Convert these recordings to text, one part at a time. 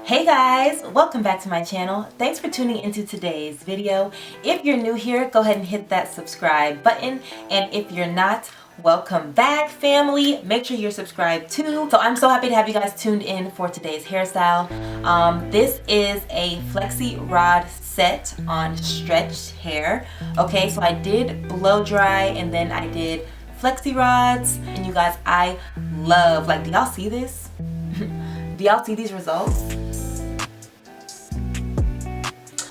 Hey guys, welcome back to my channel. Thanks for tuning into today's video. If you're new here, go ahead and hit that subscribe button, and if you're not, welcome back family. Make sure you're subscribed too. So I'm so happy to have you guys tuned in for today's hairstyle. This is a flexi rod set on stretched hair. Okay, so I did blow dry and then I did flexi rods, and you guys, I love, like, do y'all see this? Do y'all see these results?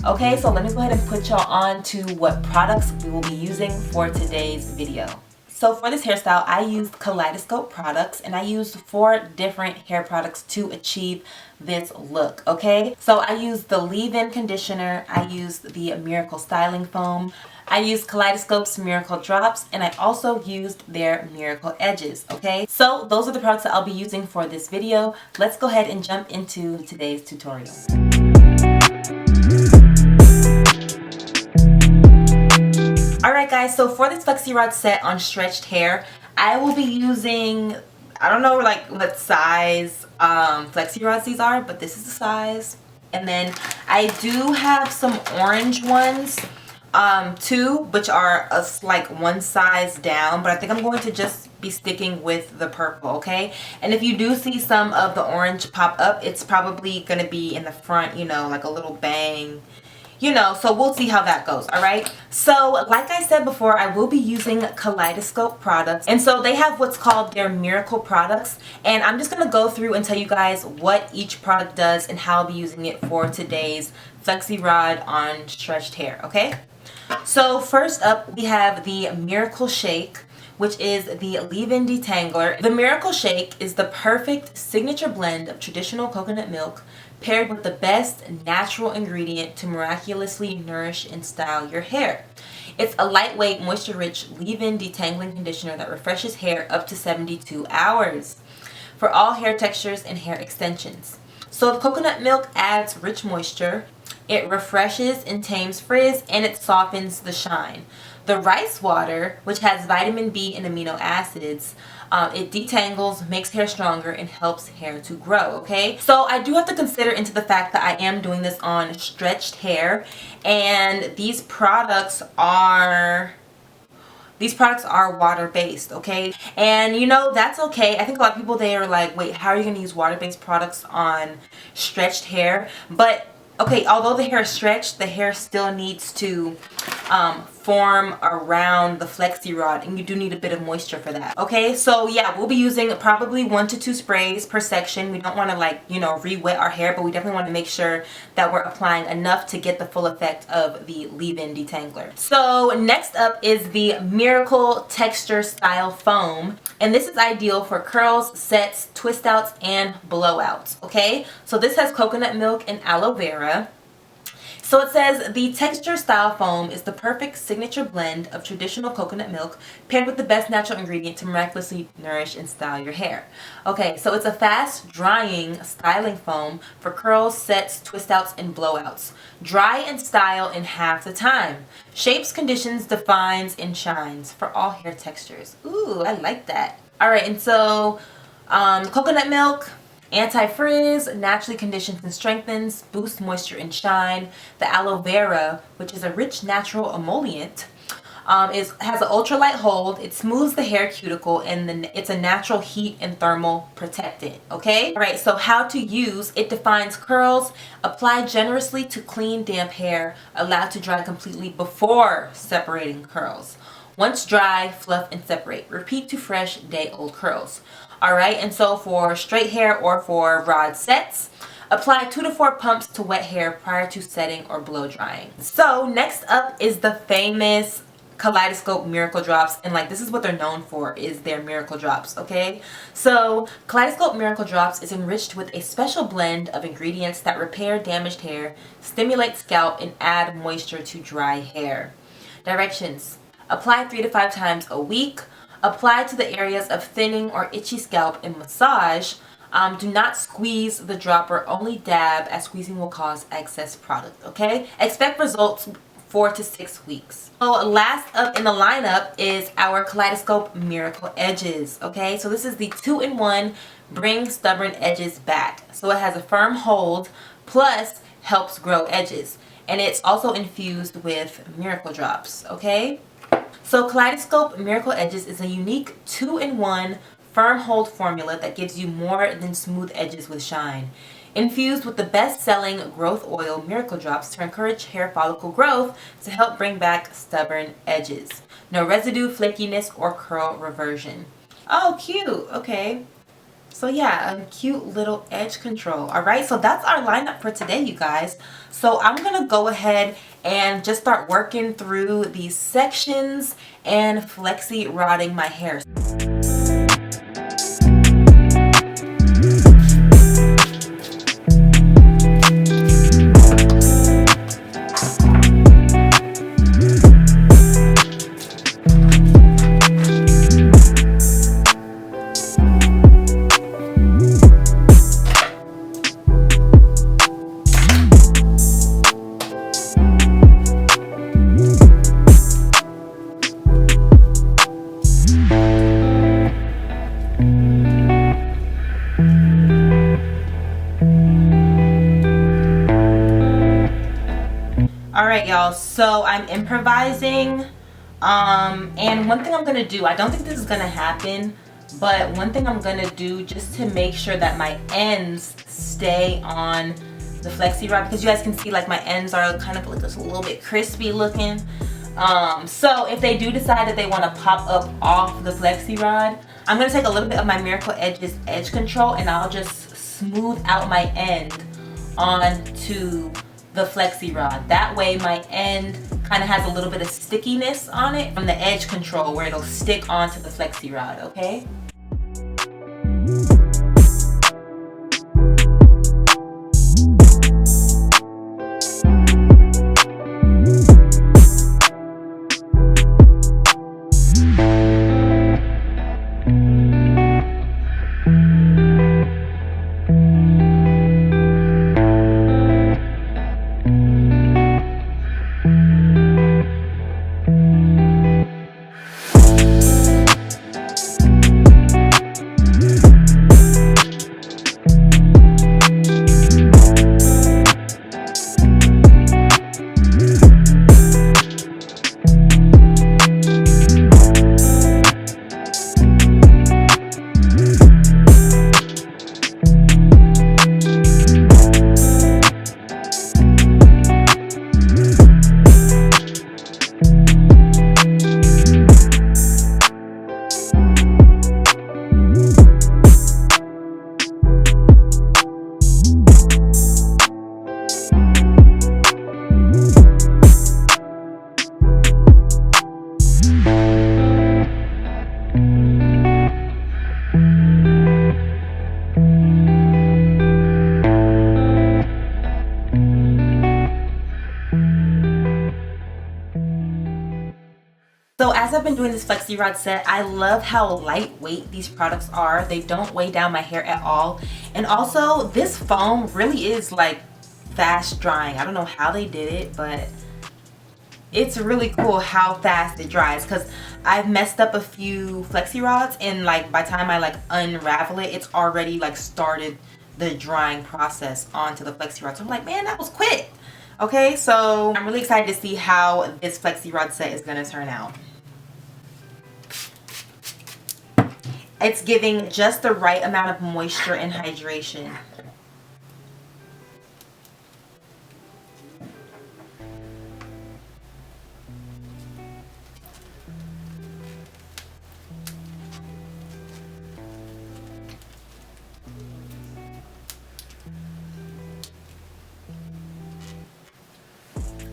Okay, so let me go ahead and put y'all on to what products we will be using for today's video. So for this hairstyle, I used Kaleidoscope products, and I used 4 different hair products to achieve this look, okay? So I used the leave-in conditioner, I used the Miracle Styling Foam, I used Kaleidoscope's Miracle Drops, and I also used their Miracle Edges, okay? So those are the products that I'll be using for this video. Let's go ahead and jump into today's tutorial. Alright guys, so for this flexi rod set on stretched hair, I will be using, I don't know like what size flexi rods these are, but this is the size. And then I do have some orange ones too, which are like one size down, but I think I'm going to just be sticking with the purple, okay? And if you do see some of the orange pop up, it's probably going to be in the front, you know, like a little bang, you know, so we'll see how that goes. All right, so like I said before, I will be using Kaleidoscope products, and so they have what's called their Miracle products, and I'm just gonna go through and tell you guys what each product does and how I'll be using it for today's flexi rod on stretched hair. Okay, so first up we have the Miracle Shake, which is the leave-in detangler. The Miracle Shake is the perfect signature blend of traditional coconut milk paired with the best natural ingredient to miraculously nourish and style your hair. It's a lightweight, moisture-rich leave-in detangling conditioner that refreshes hair up to 72 hours for all hair textures and hair extensions. So the coconut milk adds rich moisture, it refreshes and tames frizz, and it softens the shine. The rice water, which has vitamin B and amino acids, it detangles, makes hair stronger, and helps hair to grow, okay? So I do have to consider into the fact that I am doing this on stretched hair, and these products are water-based, okay? And you know, that's okay. I think a lot of people, they are like, wait, how are you going to use water-based products on stretched hair? But okay, although the hair is stretched, the hair still needs to form around the flexi rod, and you do need a bit of moisture for that. Okay, so yeah, we'll be using probably 1 to 2 sprays per section. We don't want to, like, you know, re-wet our hair, but we definitely want to make sure that we're applying enough to get the full effect of the leave-in detangler. So next up is the Miracle Texture Style Foam, and this is ideal for curls, sets, twist outs, and blowouts. Okay, so this has coconut milk and aloe vera. So it says the texture style foam is the perfect signature blend of traditional coconut milk paired with the best natural ingredient to miraculously nourish and style your hair. Okay, so it's a fast drying styling foam for curls, sets, twist outs, and blowouts. Dry and style in half the time. Shapes, conditions, defines, and shines for all hair textures. Ooh, I like that. Alright, and so coconut milk, anti-frizz, naturally conditions and strengthens, boosts moisture and shine. The aloe vera, which is a rich natural emollient, has an ultralight hold. It smooths the hair cuticle, and then it's a natural heat and thermal protectant. Okay, all right, so how to use it: defines curls, apply generously to clean damp hair, allowed to dry completely before separating curls. Once dry, fluff and separate. Repeat to fresh day-old curls. Alright, and so for straight hair or for rod sets, apply 2 to 4 pumps to wet hair prior to setting or blow drying. So next up is the famous Kaleidoscope Miracle Drops, and like, this is what they're known for, is their Miracle Drops, okay? So Kaleidoscope Miracle Drops is enriched with a special blend of ingredients that repair damaged hair, stimulate scalp, and add moisture to dry hair. Directions: apply 3 to 5 times a week. Apply to the areas of thinning or itchy scalp and massage. Do not squeeze the dropper, only dab, as squeezing will cause excess product, okay? Expect results 4 to 6 weeks. So last up in the lineup is our Kaleidoscope Miracle Edges. Okay, so this is the 2-in-1 Bring Stubborn Edges Back. So it has a firm hold plus helps grow edges, and it's also infused with miracle drops. Okay, so Kaleidoscope Miracle Edges is a unique 2-in-1 firm hold formula that gives you more than smooth edges with shine. Infused with the best-selling growth oil Miracle Drops to encourage hair follicle growth to help bring back stubborn edges. No residue, flakiness, or curl reversion. Oh, cute. Okay. So yeah, a cute little edge control. Alright, so that's our lineup for today, you guys. So I'm going to go ahead and just start working through these sections and flexi rodding my hair. Alright y'all, so I'm improvising, and one thing I'm going to do, I don't think this is going to happen, but one thing I'm going to do just to make sure that my ends stay on the flexi rod, because you guys can see like my ends are kind of like just a little bit crispy looking. So if they do decide that they want to pop up off the flexi rod, I'm going to take a little bit of my Miracle Edges edge control and I'll just smooth out my end onto the flexi rod. That way my end kind of has a little bit of stickiness on it from the edge control where it'll stick onto the flexi rod, okay? So as I've been doing this flexi rod set, I love how lightweight these products are. They don't weigh down my hair at all. And also this foam really is like fast drying. I don't know how they did it, but it's really cool how fast it dries, because I've messed up a few flexi rods and like by the time I like unravel it, it's already like started the drying process onto the flexi rod. So I'm like, man, that was quick. Okay, so I'm really excited to see how this flexi rod set is going to turn out. It's giving just the right amount of moisture and hydration.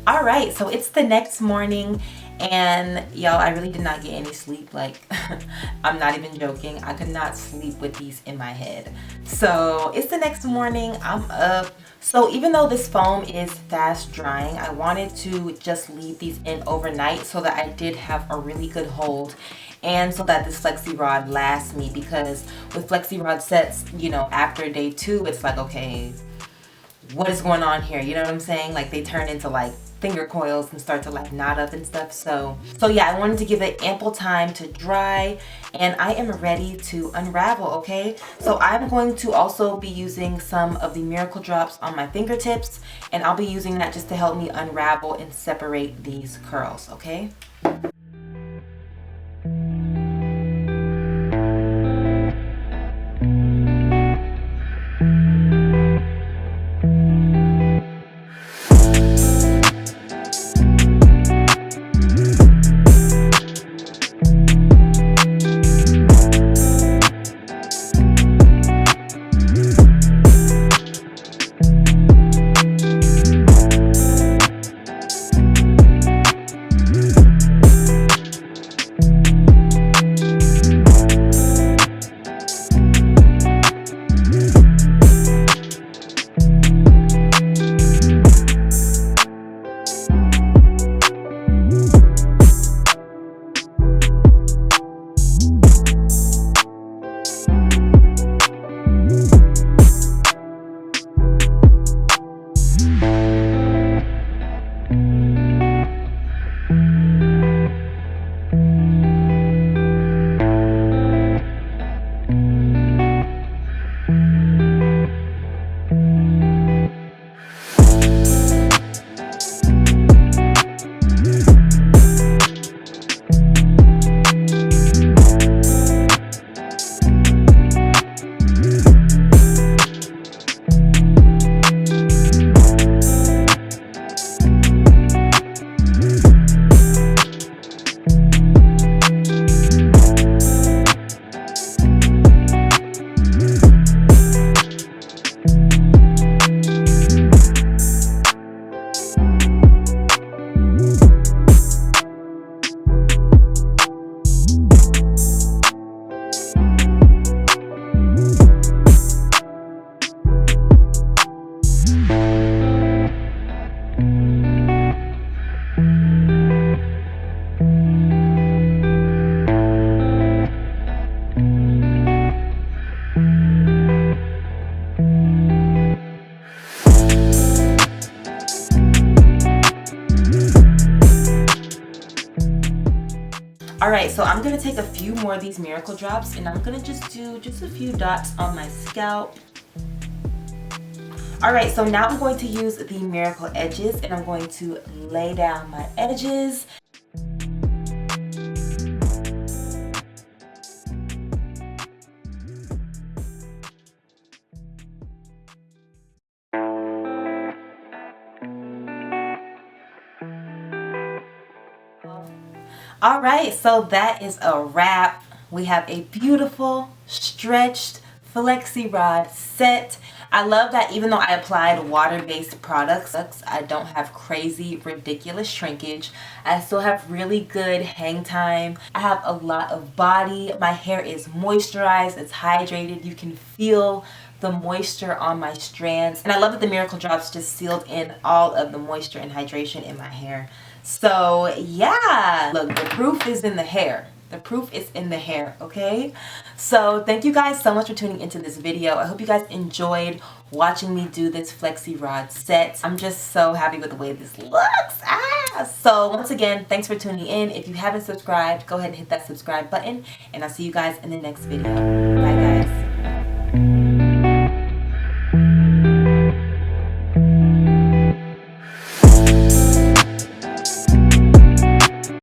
Alright, so it's the next morning and y'all, I really did not get any sleep. Like, I'm not even joking. I could not sleep with these in my head. So it's the next morning, I'm up. So even though this foam is fast drying, I wanted to just leave these in overnight so that I did have a really good hold and so that this flexi rod lasts me, because with flexi rod sets, you know, after day 2, it's like, okay, what is going on here, you know what I'm saying? Like they turn into like finger coils and start to like knot up and stuff. So yeah, I wanted to give it ample time to dry, and I am ready to unravel. Okay, so I'm going to also be using some of the Miracle Drops on my fingertips, and I'll be using that just to help me unravel and separate these curls. Okay. Alright, so I'm going to take a few more of these Miracle Drops, and I'm going to just do just a few dots on my scalp. Alright, so now I'm going to use the Miracle Edges, and I'm going to lay down my edges. Alright, so that is a wrap. We have a beautiful stretched flexi rod set. I love that even though I applied water-based products, I don't have crazy, ridiculous shrinkage. I still have really good hang time. I have a lot of body. My hair is moisturized, it's hydrated. You can feel the moisture on my strands. And I love that the Miracle Drops just sealed in all of the moisture and hydration in my hair. So yeah, look, the proof is in the hair. The proof is in the hair, okay? So thank you guys so much for tuning into this video. I hope you guys enjoyed watching me do this flexi rod set. I'm just so happy with the way this looks. So once again, thanks for tuning in. If you haven't subscribed, go ahead and hit that subscribe button, and I'll see you guys in the next video. Bye guys.